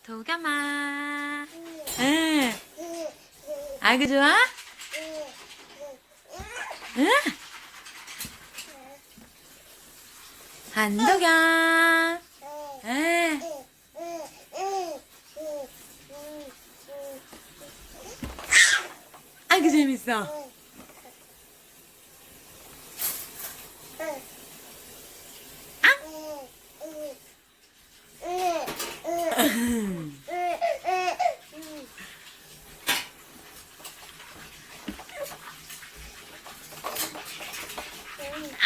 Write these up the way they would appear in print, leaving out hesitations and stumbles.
도겸아. 응. 아이고 좋아? 응? 한도겸. 응. 아이고 재밌어.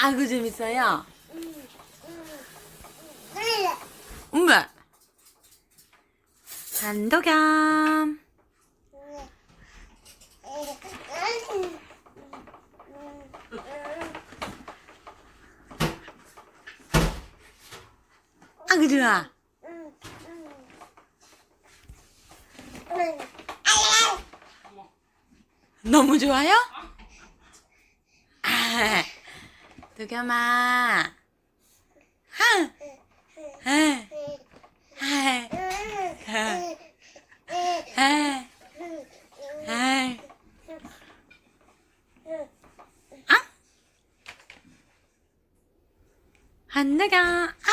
아이고 재밌어요. 엄마. 한도겸. 아이고 좋아. 너무 좋아요? 아, 도겸아. 하. 하. 하. 하. 하. 아? 한도겸. 아.